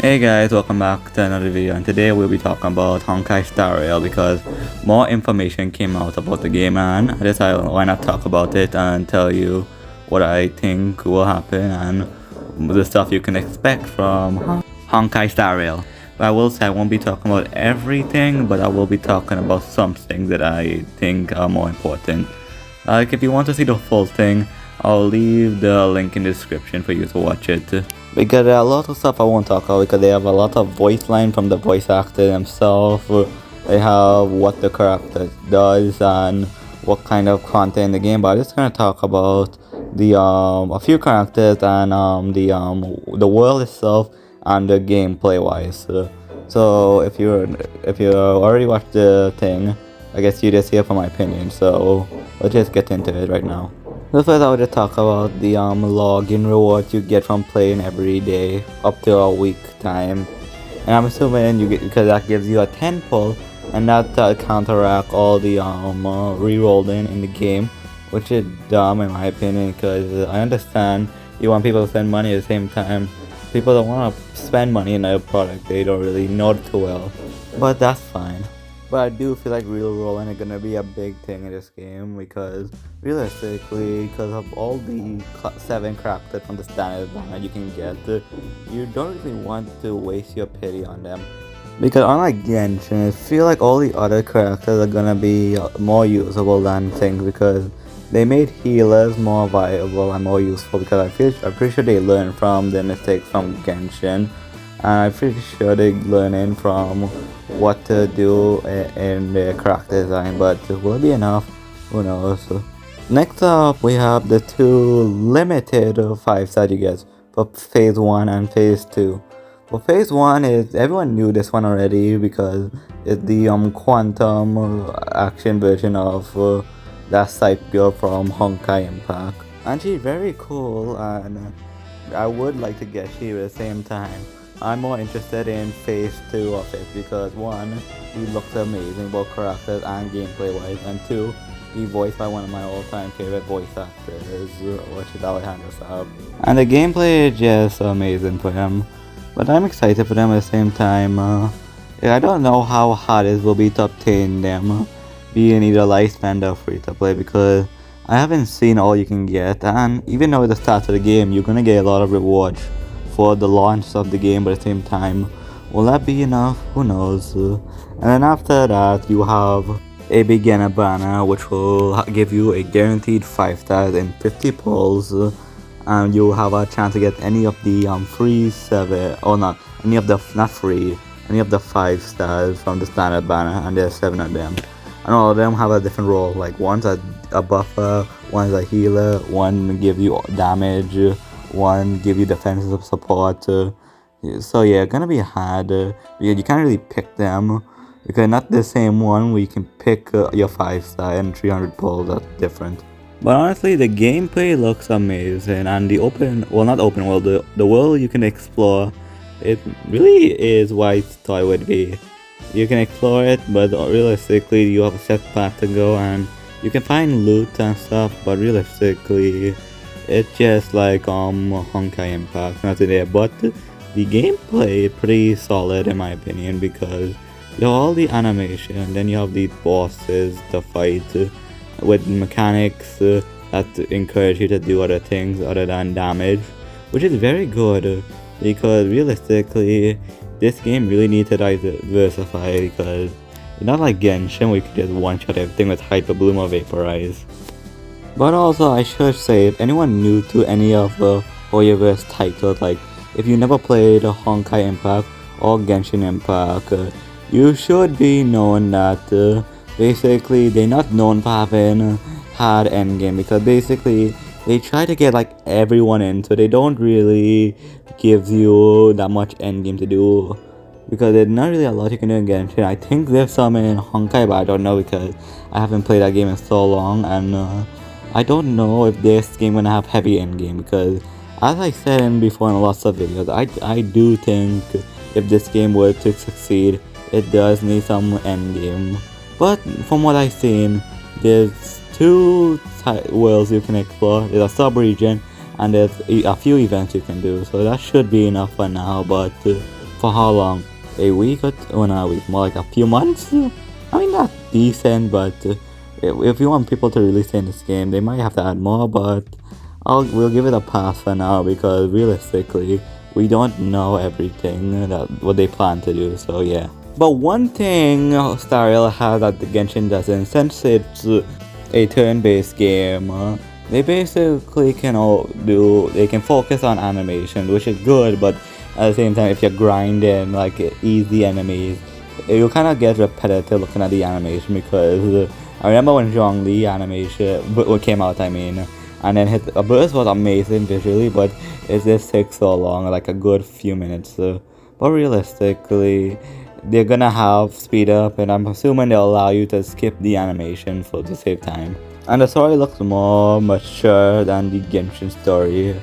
Hey guys, welcome back to another video, and today we'll be talking about honkaistarrail because more information came out about the game, and I decided why not talk about it and tell you what I think will happen and the stuff you can expect from honkaistarrail. But I will say I won't be talking about everything, but I will be talking about some things that I think are more important. Like if you want to see the full thing, I'll leave the link in the description for you to watch it. Because there are a lot of stuff I won't talk about because they have a lot of voice line from the voice actor himself. They have what the character does and what kind of content in the game. But I'm just gonna talk about the a few characters and the world itself and the gameplay wise. So if you already watched the thing, I guess you just hear from my opinion. So let's just get into it right now. So first I would just talk about the login rewards you get from playing every day up to a week time. And I'm assuming you get, because that gives you a 10 pull, and that counteract all the rerolling in the game, which is dumb in my opinion, because I understand you want people to spend money at the same time. People don't want to spend money in a product they don't really know too well, but that's fine. But I do feel like real rolling is gonna be a big thing in this game because realistically, because of all the 7 characters from the standard banner you can get, you don't really want to waste your pity on them. Because unlike Genshin, I feel like all the other characters are gonna be more usable than things because they made healers more viable and more useful because I'm pretty sure they learned from the mistakes from Genshin. And I'm pretty sure they're learning from what to do in their character design, but will it be enough? Who knows? Next up, we have the 2 limited 5-star you get for phase 1 and phase 2. For phase 1 is everyone knew this one already because it's the quantum action version of that Scythe girl from Honkai Impact, and she's very cool, and I would like to get she at the same time. I'm more interested in phase 2 of it because 1, he looks amazing both characters and gameplay wise, and 2, he's voiced by one of my all-time favorite voice actors, which is Alejandro Saab. And the gameplay is just amazing for him, but I'm excited for them at the same time. I don't know how hard it will be to obtain them, being either lifespan or free to play, because I haven't seen all you can get, and even though at the start of the game you're gonna get a lot of rewards for the launch of the game, but at the same time, will that be enough? Who knows? And then after that, you have a beginner banner, which will give you a guaranteed 5 stars and 50 pulls, and you have a chance to get any of the free 7, or not any of the not free, any of the 5 stars from the standard banner, and there's 7 of them, and all of them have a different role. Like one's a buffer, one's a healer, one give you damage, one give you defensive support. So yeah, gonna be hard because you can't really pick them because not the same one where you can pick your 5-star and 300 pulls. That's different. But honestly, the gameplay looks amazing, and the not open world, the world you can explore, it really is what I thought it would be. You can explore it, but realistically you have a set path to go, and you can find loot and stuff, but realistically it's just like Honkai Impact, nothing there. But the gameplay is pretty solid in my opinion because you have all the animation, then you have the bosses to fight with mechanics that encourage you to do other things other than damage, which is very good because realistically this game really needs to diversify because it's not like Genshin where you can just one-shot everything with Hyper Bloom or Vaporize. But also, I should say, if anyone new to any of the Hoyoverse titles, like if you never played Honkai Impact or Genshin Impact, you should be known that basically they're not known for having hard endgame because basically they try to get like everyone in, so they don't really give you that much endgame to do because there's not really a lot you can do in Genshin. I think there's some in Honkai, but I don't know because I haven't played that game in so long, and I don't know if this game gonna have heavy endgame because, as I said before in lots of videos, I do think if this game were to succeed, it does need some endgame. But from what I've seen, there's 2 worlds you can explore. There's a sub-region and there's a few events you can do, so that should be enough for now. But for how long? A week or not a week, more like a few months? I mean, that's decent, but if you want people to really stay in this game, they might have to add more, but we'll give it a pass for now because realistically, we don't know everything that what they plan to do, so yeah. But one thing Starrail has that the Genshin doesn't, since it's a turn-based game, they basically they can focus on animation, which is good, but at the same time, if you're grinding like easy enemies, you kind of get repetitive looking at the animation because I remember when Zhongli animation came out, I mean, and then his burst was amazing visually, but it just takes so long, like a good few minutes. But realistically, they're gonna have speed up, and I'm assuming they'll allow you to skip the animation to save time. And the story looks more mature than the Genshin story.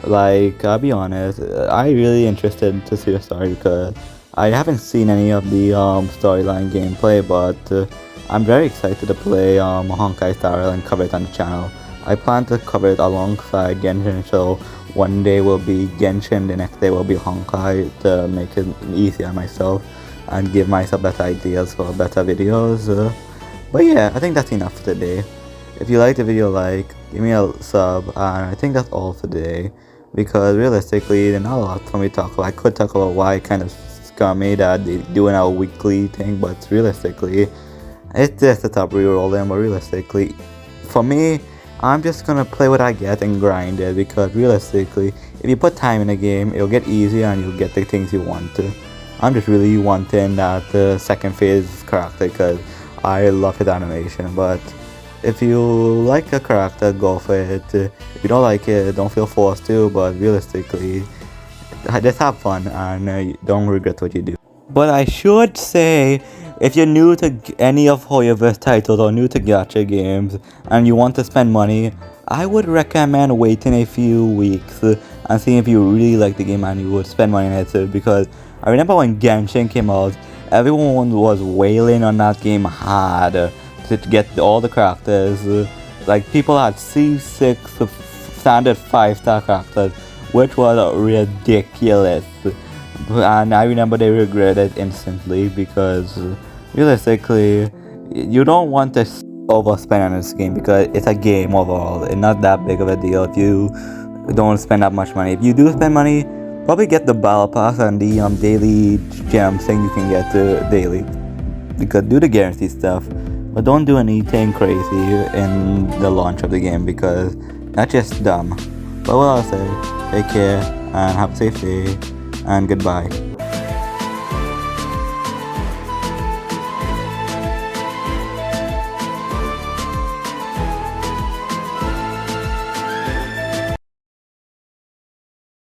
Like, I'll be honest, I'm really interested to see the story because I haven't seen any of the storyline gameplay, but I'm very excited to play honkaistarrail and cover it on the channel. I plan to cover it alongside Genshin, so one day will be Genshin, the next day will be Honkai to make it easier on myself and give myself better ideas for better videos. But yeah, I think that's enough for today. If you liked the video, give me a sub, and I think that's all for today. Because realistically, there's not a lot for me to talk about. I could talk about why it kind of scared me that they doing a weekly thing, but realistically, it's just a top reroll then. But realistically, for me, I'm just gonna play what I get and grind it, because realistically, if you put time in the game, it'll get easier and you'll get the things you want to. I'm just really wanting that second phase character because I love his animation. But if you like a character, go for it. If you don't like it, don't feel forced to, but realistically, just have fun and don't regret what you do. But I should say, if you're new to any of Hoyoverse titles or new to gacha games and you want to spend money, I would recommend waiting a few weeks and seeing if you really like the game and you would spend money on it, because I remember when Genshin came out, everyone was wailing on that game hard to get all the characters. Like, people had C6 standard 5-star characters, which was ridiculous. And I remember they regretted it instantly, because realistically, you don't want to overspend on this game because it's a game overall. It's not that big of a deal if you don't spend that much money. If you do spend money, probably get the battle pass and the daily gems thing you can get daily, because do the guarantee stuff, but don't do anything crazy in the launch of the game because that's just dumb. But what I'll say, take care and have a safe day and goodbye.